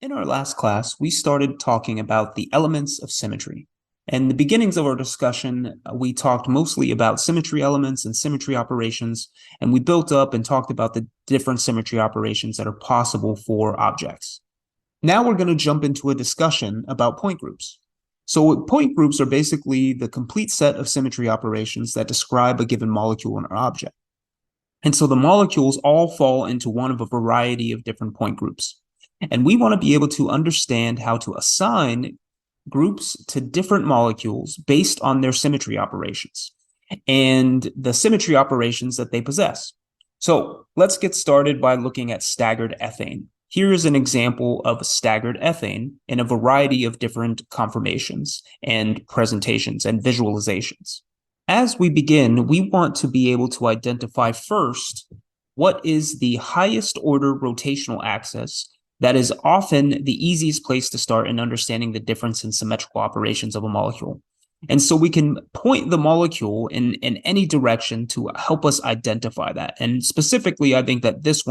In our last class, we started talking about the elements of symmetry. In the beginnings of our discussion, we talked mostly about symmetry elements and symmetry operations, and we built up and talked about the different symmetry operations that are possible for objects. Now we're going to jump into a discussion about point groups. So point groups are basically the complete set of symmetry operations that describe a given molecule in an object. And so the molecules all fall into one of a variety of different point groups. And we want to be able to understand how to assign groups to different molecules based on their symmetry operations and the symmetry operations that they possess. So let's get started by looking at staggered ethane. Here is an example of a staggered ethane in a variety of different conformations and presentations and visualizations. As we begin, we want to be able to identify first what is the highest order rotational axis that is often the easiest place to start in understanding the difference in symmetrical operations of a molecule. And so we can point the molecule in any direction to help us identify that. And specifically, I think that this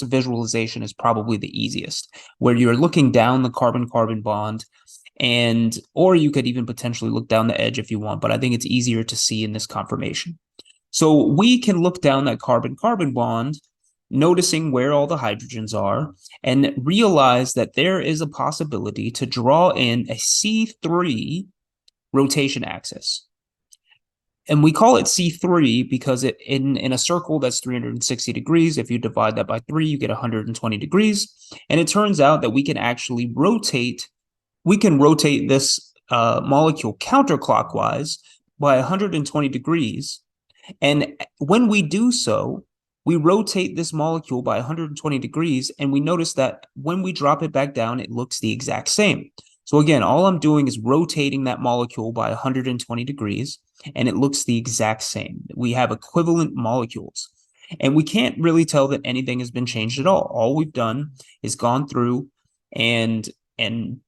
visualization is probably the easiest, where you're looking down the carbon-carbon bond, or you could even potentially look down the edge if you want, but I think it's easier to see in this conformation. So we can look down that carbon-carbon bond, noticing where all the hydrogens are, and realize that there is a possibility to draw in a C3 rotation axis. And we call it C3 because in a circle that's 360 degrees, if you divide that by 3, you get 120 degrees. And it turns out that we can actually rotate this molecule counterclockwise by 120 degrees. And when we do so, we rotate this molecule by 120 degrees, and we notice that when we drop it back down, it looks the exact same. So again, all I'm doing is rotating that molecule by 120 degrees, and it looks the exact same. We have equivalent molecules, and we can't really tell that anything has been changed at all. All we've done is gone through and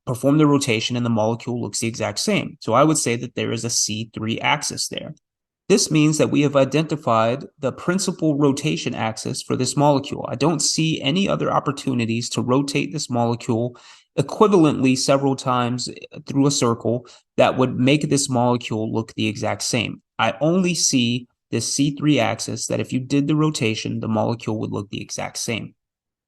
perform the rotation, and the molecule looks the exact same. So I would say that there is a C3 axis there. This means that we have identified the principal rotation axis for this molecule. I don't see any other opportunities to rotate this molecule equivalently several times through a circle that would make this molecule look the exact same. I only see this C3 axis that if you did the rotation, the molecule would look the exact same.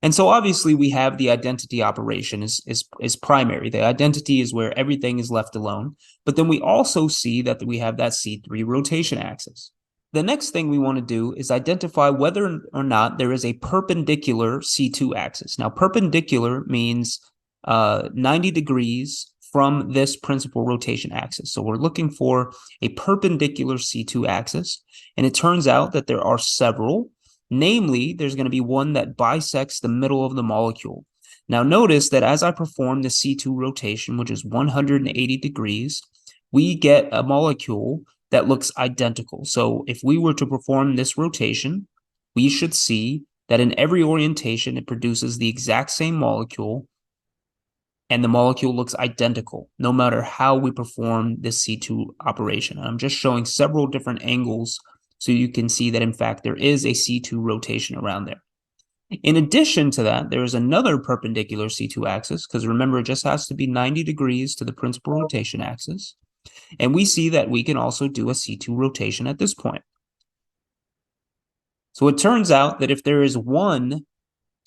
And so obviously we have the identity operation is primary. The identity is where everything is left alone. But then we also see that we have that C3 rotation axis. The next thing we want to do is identify whether or not there is a perpendicular C2 axis. Now, perpendicular means 90 degrees from this principal rotation axis. So we're looking for a perpendicular C2 axis. And it turns out that there are several. Namely, there's going to be one that bisects the middle of the molecule. Now notice that as I perform the C2 rotation, which is 180 degrees, we get a molecule that looks identical. So if we were to perform this rotation, we should see that in every orientation, it produces the exact same molecule, and the molecule looks identical, no matter how we perform this C2 operation. And I'm just showing several different angles so you can see that, in fact, there is a C2 rotation around there. In addition to that, there is another perpendicular C2 axis, because remember, it just has to be 90 degrees to the principal rotation axis. And we see that we can also do a C2 rotation at this point. So it turns out that if there is one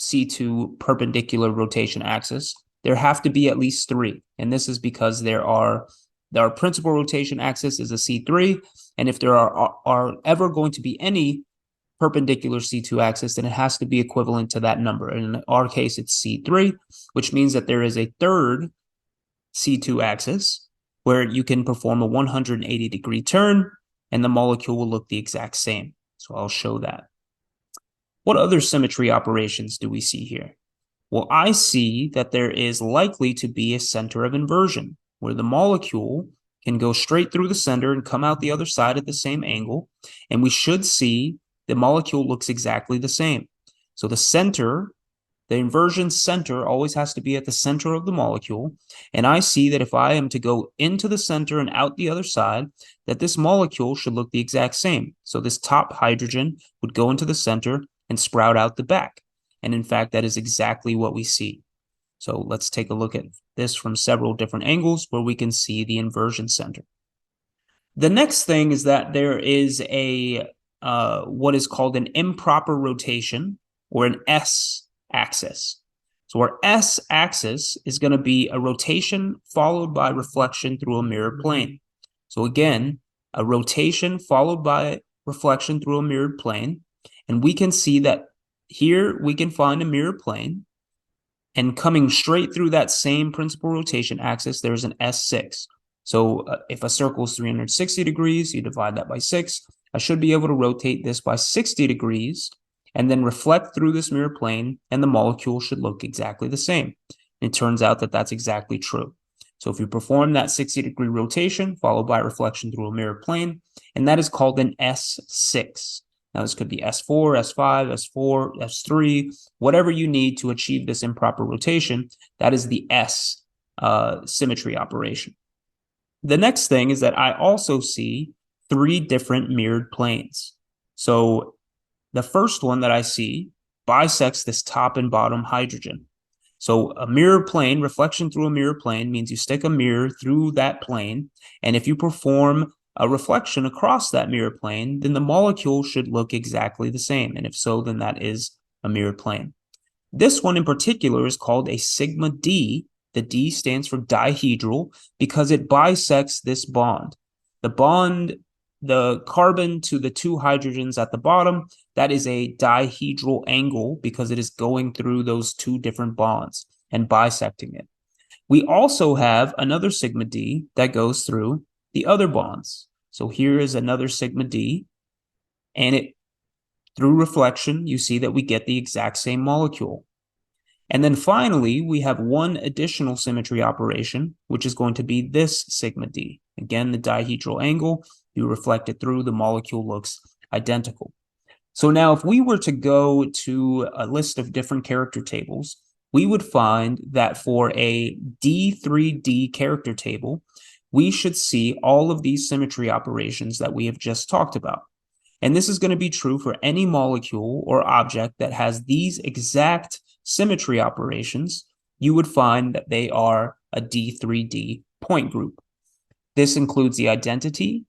C2 perpendicular rotation axis, there have to be at least 3. And this is because our principal rotation axis is a C3, and if there are ever going to be any perpendicular C2 axis, then it has to be equivalent to that number. And in our case, it's C3, which means that there is a third C2 axis where you can perform a 180-degree turn, and the molecule will look the exact same. So I'll show that. What other symmetry operations do we see here? Well, I see that there is likely to be a center of inversion, where the molecule can go straight through the center and come out the other side at the same angle. And we should see the molecule looks exactly the same. So the inversion center always has to be at the center of the molecule. And I see that if I am to go into the center and out the other side, that this molecule should look the exact same. So this top hydrogen would go into the center and sprout out the back. And in fact, that is exactly what we see. So let's take a look at this from several different angles where we can see the inversion center. The next thing is that there is a what is called an improper rotation, or an S-axis. So our S-axis is going to be a rotation followed by reflection through a mirrored plane. So again, a rotation followed by reflection through a mirrored plane. And we can see that here we can find a mirrored plane. And coming straight through that same principal rotation axis, there's an S6. So if a circle is 360 degrees, you divide that by 6. I should be able to rotate this by 60 degrees and then reflect through this mirror plane, and the molecule should look exactly the same. It turns out that that's exactly true. So if you perform that 60-degree rotation followed by reflection through a mirror plane, and that is called an S6. Now, this could be S4, S5, S4, S3, whatever you need to achieve this improper rotation. That is the S symmetry operation. The next thing is that I also see 3 different mirrored planes. So the first one that I see bisects this top and bottom hydrogen. So a mirror plane, reflection through a mirror plane, means you stick a mirror through that plane, and if you perform a reflection across that mirror plane, then the molecule should look exactly the same. And if so, then that is a mirror plane. This one in particular is called a sigma D. The D stands for dihedral because it bisects this bond. The carbon to the 2 hydrogens at the bottom, that is a dihedral angle because it is going through those 2 different bonds and bisecting it. We also have another sigma D that goes through the other bonds. So here is another sigma D, and through reflection, you see that we get the exact same molecule. And then finally, we have one additional symmetry operation, which is going to be this sigma D. Again, the dihedral angle, you reflect it through, the molecule looks identical. So now if we were to go to a list of different character tables, we would find that for a D3D character table, we should see all of these symmetry operations that we have just talked about. And this is going to be true for any molecule or object that has these exact symmetry operations. You would find that they are a D3D point group. This includes the identity,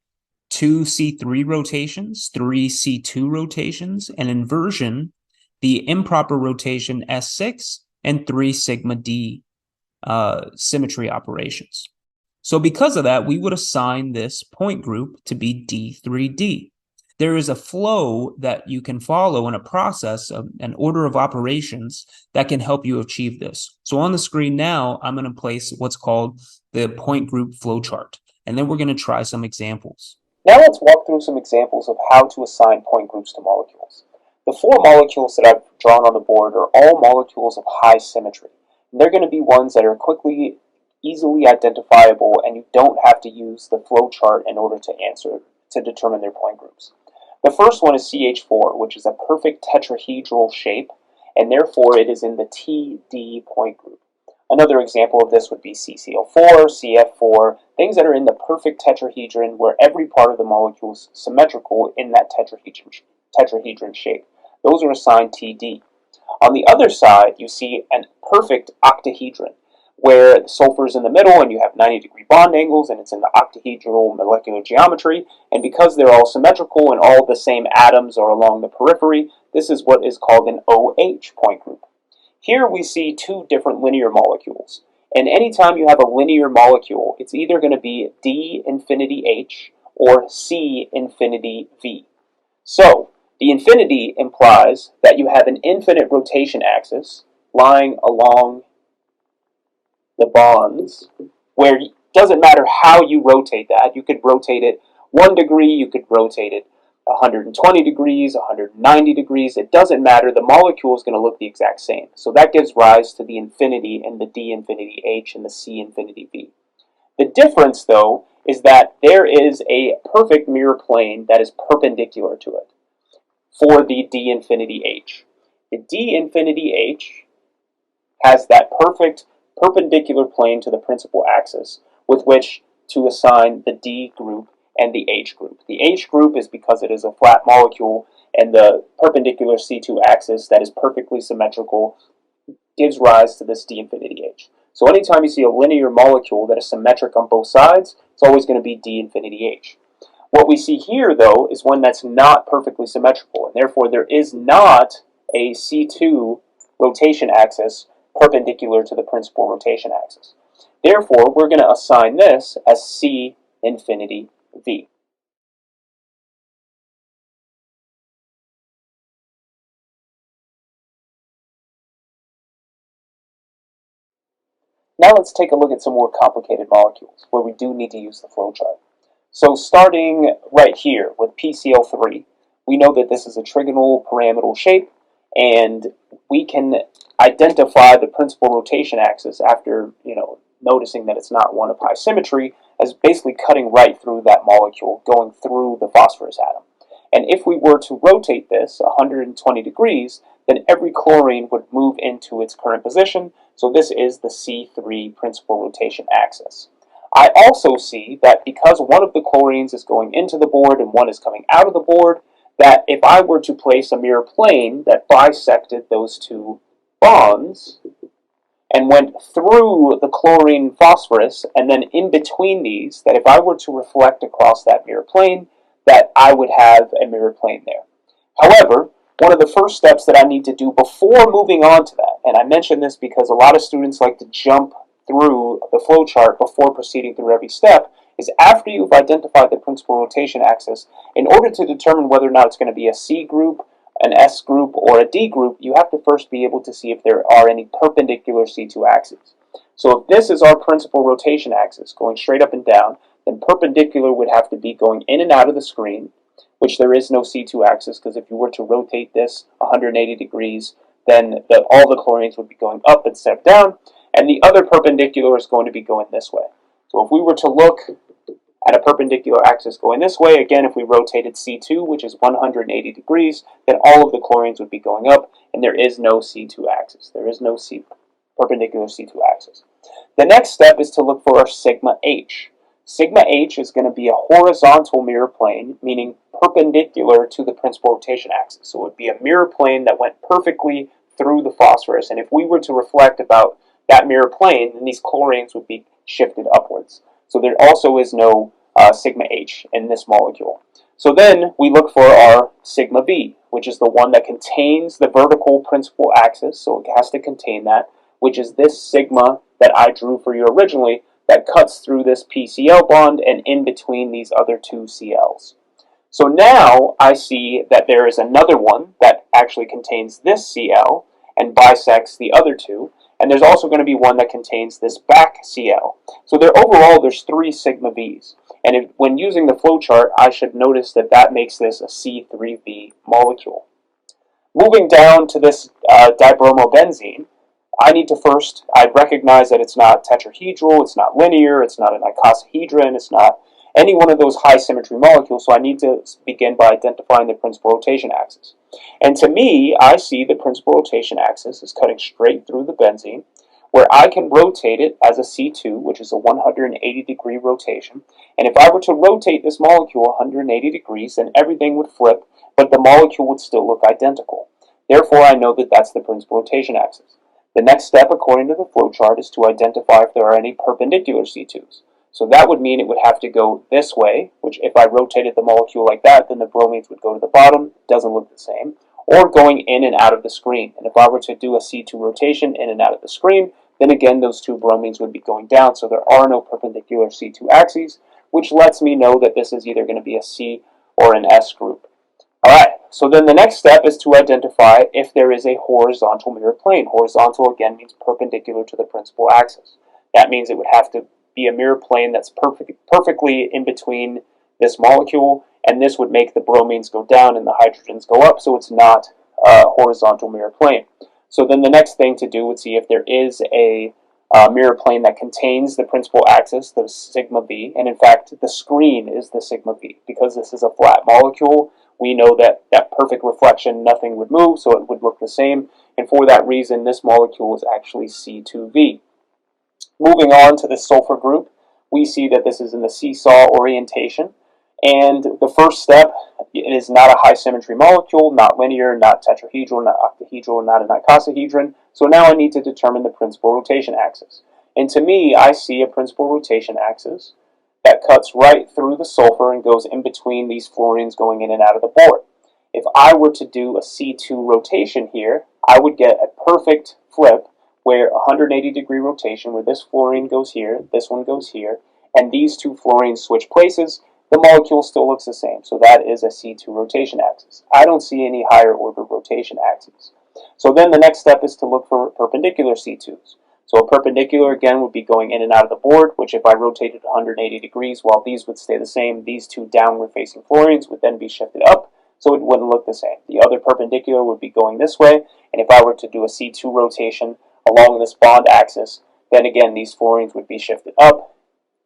2 C3 rotations, 3 C2 rotations, an inversion, the improper rotation S6, and 3 sigma D symmetry operations. So because of that, we would assign this point group to be D3D. There is a flow that you can follow in a process of an order of operations that can help you achieve this. So on the screen now, I'm going to place what's called the point group flowchart, and then we're going to try some examples. Now let's walk through some examples of how to assign point groups to molecules. The 4 molecules that I've drawn on the board are all molecules of high symmetry. And they're going to be ones that are easily identifiable, and you don't have to use the flowchart in order to determine their point groups. The first one is CH4, which is a perfect tetrahedral shape, and therefore it is in the TD point group. Another example of this would be CCl4, CF4, things that are in the perfect tetrahedron where every part of the molecule is symmetrical in that tetrahedron shape. Those are assigned TD. On the other side, you see a perfect octahedron, where sulfur is in the middle and you have 90-degree bond angles and it's in the octahedral molecular geometry, and because they're all symmetrical and all the same atoms are along the periphery, this is what is called an OH point group. Here we see 2 different linear molecules, and anytime you have a linear molecule, it's either going to be D infinity H or C infinity V. So the infinity implies that you have an infinite rotation axis lying along the bonds, where it doesn't matter how you rotate that. You could rotate it 1 degree, you could rotate it 120 degrees, 190 degrees, it doesn't matter. The molecule is going to look the exact same. So that gives rise to the infinity and the D infinity H and the C infinity V. The difference, though, is that there is a perfect mirror plane that is perpendicular to it for the D infinity H. The D infinity H has that perfect perpendicular plane to the principal axis with which to assign the D group and the H group. The H group is because it is a flat molecule, and the perpendicular C2 axis that is perfectly symmetrical gives rise to this d-infinity h. So anytime you see a linear molecule that is symmetric on both sides, it's always going to be d-infinity h. What we see here, though, is one that's not perfectly symmetrical, and therefore there is not a C2 rotation axis perpendicular to the principal rotation axis. Therefore, we're going to assign this as C infinity V. Now let's take a look at some more complicated molecules where we do need to use the flowchart. So starting right here with PCl3, we know that this is a trigonal pyramidal shape, and we can identify the principal rotation axis after, noticing that it's not one of high symmetry, as basically cutting right through that molecule, going through the phosphorus atom. And if we were to rotate this 120 degrees, then every chlorine would move into its current position, so this is the C3 principal rotation axis. I also see that because one of the chlorines is going into the board and one is coming out of the board, that if I were to place a mirror plane that bisected those two bonds and went through the chlorine phosphorus and then in between these, that if I were to reflect across that mirror plane, that I would have a mirror plane there. However, one of the first steps that I need to do before moving on to that, and I mention this because a lot of students like to jump through the flowchart before proceeding through every step, is after you've identified the principal rotation axis, in order to determine whether or not it's going to be a C group, an S group, or a D group, you have to first be able to see if there are any perpendicular C2 axes. So if this is our principal rotation axis, going straight up and down, then perpendicular would have to be going in and out of the screen, which there is no C2 axis, because if you were to rotate this 180 degrees, then all the chlorines would be going up instead of down, and the other perpendicular is going to be going this way. So if we were to look at a perpendicular axis going this way, again, if we rotated C2, which is 180 degrees, then all of the chlorines would be going up, and there is no C2 axis. There is no perpendicular C2 axis. The next step is to look for our sigma H. Sigma H is going to be a horizontal mirror plane, meaning perpendicular to the principal rotation axis. So it would be a mirror plane that went perfectly through the phosphorus, and if we were to reflect about that mirror plane, then these chlorines would be shifted upwards. So there also is no sigma H in this molecule. So then we look for our sigma V, which is the one that contains the vertical principal axis, so it has to contain that, which is this sigma that I drew for you originally, that cuts through this PCl bond and in between these other two Cls. So now I see that there is another one that actually contains this Cl and bisects the other two, and there's also going to be one that contains this back Cl. So overall there's 3 sigma Vs, and when using the flowchart I should notice that that makes this a C3V molecule. Moving down to this dibromobenzene, I recognize that it's not tetrahedral, it's not linear, it's not an icosahedron, it's not any one of those high symmetry molecules, so I need to begin by identifying the principal rotation axis. And to me, I see the principal rotation axis is cutting straight through the benzene, where I can rotate it as a C2, which is a 180 degree rotation. And if I were to rotate this molecule 180 degrees, then everything would flip, but the molecule would still look identical. Therefore, I know that that's the principal rotation axis. The next step, according to the flowchart, is to identify if there are any perpendicular C2s. So that would mean it would have to go this way, which if I rotated the molecule like that, then the bromines would go to the bottom. Doesn't look the same. Or going in and out of the screen. And if I were to do a C2 rotation in and out of the screen, then again those two bromines would be going down. So there are no perpendicular C2 axes, which lets me know that this is either going to be a C or an S group. Alright, so then the next step is to identify if there is a horizontal mirror plane. Horizontal again means perpendicular to the principal axis. That means it would have to be a mirror plane that's perfectly in between this molecule, and this would make the bromines go down and the hydrogens go up, so it's not a horizontal mirror plane. So then the next thing to do would see if there is a mirror plane that contains the principal axis, the sigma V, and in fact the screen is the sigma V. Because this is a flat molecule, we know that perfect reflection, nothing would move, so it would look the same, and for that reason this molecule is actually C2V. Moving on to the sulfur group, we see that this is in the seesaw orientation, And the first step, it is not a high symmetry molecule, not linear, not tetrahedral, not octahedral, not an icosahedron. So now I need to determine the principal rotation axis. And to me, I see a principal rotation axis that cuts right through the sulfur and goes in between these fluorines going in and out of the board. If I were to do a C2 rotation here, I would get a perfect flip where 180-degree rotation, where this fluorine goes here, this one goes here, and these two fluorines switch places. The molecule still looks the same, so that is a C2 rotation axis. I don't see any higher order rotation axes. So then the next step is to look for perpendicular C2s. So a perpendicular, again, would be going in and out of the board, which if I rotated 180 degrees, while these would stay the same, these two downward-facing fluorines would then be shifted up, so it wouldn't look the same. The other perpendicular would be going this way, and if I were to do a C2 rotation along this bond axis, then again, these fluorines would be shifted up.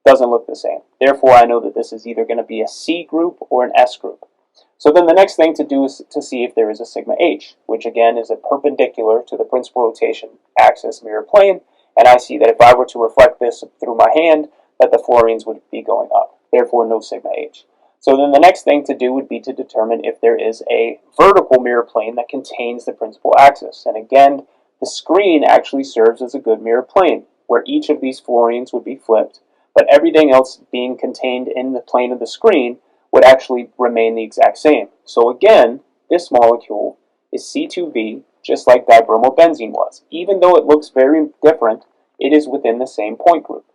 Doesn't look the same. Therefore, I know that this is either going to be a C group or an S group. So then the next thing to do is to see if there is a sigma H, which again is a perpendicular to the principal rotation axis mirror plane, and I see that if I were to reflect this through my hand, that the fluorines would be going up. Therefore, no sigma H. So then the next thing to do would be to determine if there is a vertical mirror plane that contains the principal axis. And again, the screen actually serves as a good mirror plane, where each of these fluorines would be flipped, but everything else being contained in the plane of the screen would actually remain the exact same. So again, this molecule is C2V, just like dibromobenzene was. Even though it looks very different, it is within the same point group.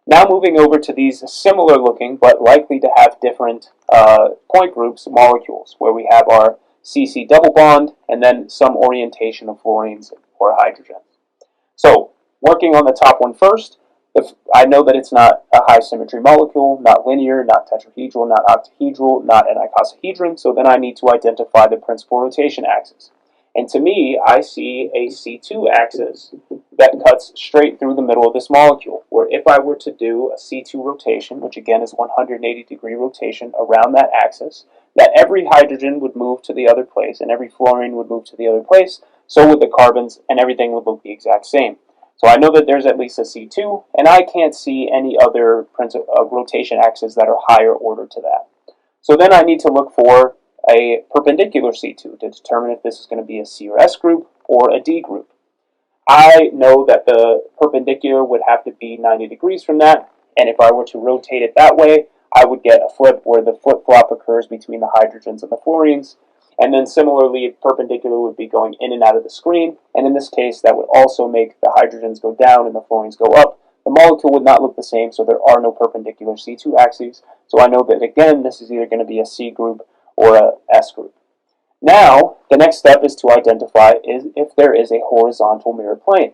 Now moving over to these similar looking, but likely to have different point groups, molecules, where we have our CC double bond, and then some orientation of fluorines or hydrogens. So, working on the top one first, I know that it's not a high symmetry molecule, not linear, not tetrahedral, not octahedral, not an icosahedron, so then I need to identify the principal rotation axis. And to me, I see a C2 axis that cuts straight through the middle of this molecule, where if I were to do a C2 rotation, which again is 180-degree rotation around that axis, that every hydrogen would move to the other place, and every fluorine would move to the other place, so would the carbons, and everything would look the exact same. So I know that there's at least a C2, and I can't see any other rotation axes that are higher order to that. So then I need to look for a perpendicular C2 to determine if this is going to be a C or S group or a D group. I know that the perpendicular would have to be 90 degrees from that, and if I were to rotate it that way, I would get a flip where the flip-flop occurs between the hydrogens and the fluorines. And then similarly, perpendicular would be going in and out of the screen, and in this case, that would also make the hydrogens go down and the fluorines go up. The molecule would not look the same, so there are no perpendicular C2 axes. So I know that, again, this is either going to be a C group or a S group. Now, the next step is to identify if there is a horizontal mirror plane.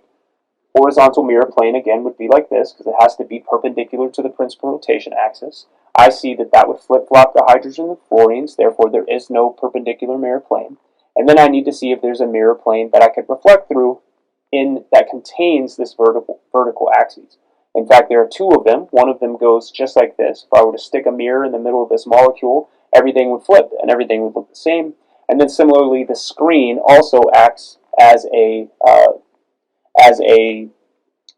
Horizontal mirror plane, again, would be like this, because it has to be perpendicular to the principal rotation axis. I see that that would flip-flop the hydrogen and fluorines, therefore there is no perpendicular mirror plane. And then I need to see if there's a mirror plane that I could reflect through that contains this vertical axis. In fact, there are two of them. One of them goes just like this. If I were to stick a mirror in the middle of this molecule, everything would flip and everything would look the same. And then similarly, the screen also acts as a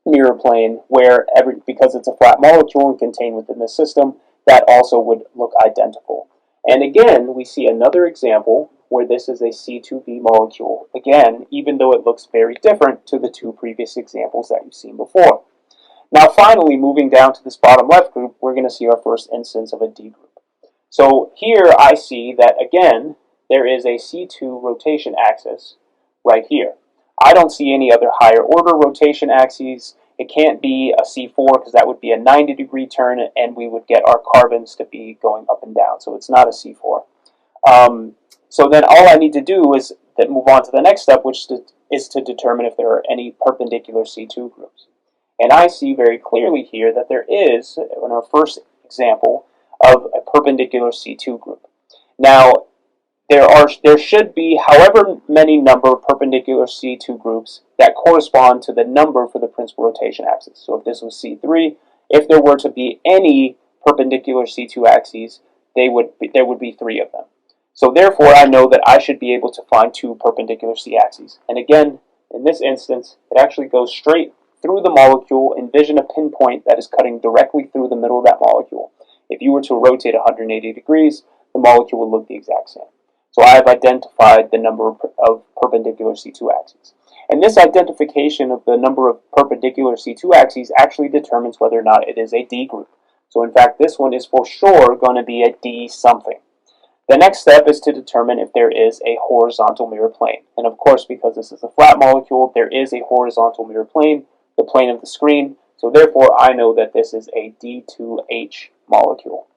mirror plane where because it's a flat molecule and contained within the system, that also would look identical. And again, we see another example where this is a C2B molecule. Again, even though it looks very different to the two previous examples that you've seen before. Now finally, moving down to this bottom left group, we're going to see our first instance of a D group. So here I see that, again, there is a C2 rotation axis right here. I don't see any other higher order rotation axes. It can't be a C4 because that would be a 90-degree turn and we would get our carbons to be going up and down. So it's not a C4. So then all I need to do is move on to the next step, which is to determine if there are any perpendicular C2 groups. And I see very clearly here that there is, in our first example, of a perpendicular C2 group. Now, there should be however many number of perpendicular C2 groups that correspond to the number for the principal rotation axis. So if this was C3, if there were to be any perpendicular C2 axes, there would be 3 of them. So therefore, I know that I should be able to find 2 perpendicular C axes. And again, in this instance, it actually goes straight through the molecule. Envision a pinpoint that is cutting directly through the middle of that molecule. If you were to rotate 180 degrees, the molecule would look the exact same. So I have identified the number of perpendicular C2 axes. And this identification of the number of perpendicular C2 axes actually determines whether or not it is a D group. So in fact, this one is for sure going to be a D something. The next step is to determine if there is a horizontal mirror plane. And of course, because this is a flat molecule, there is a horizontal mirror plane, the plane of the screen. So therefore, I know that this is a D2H molecule.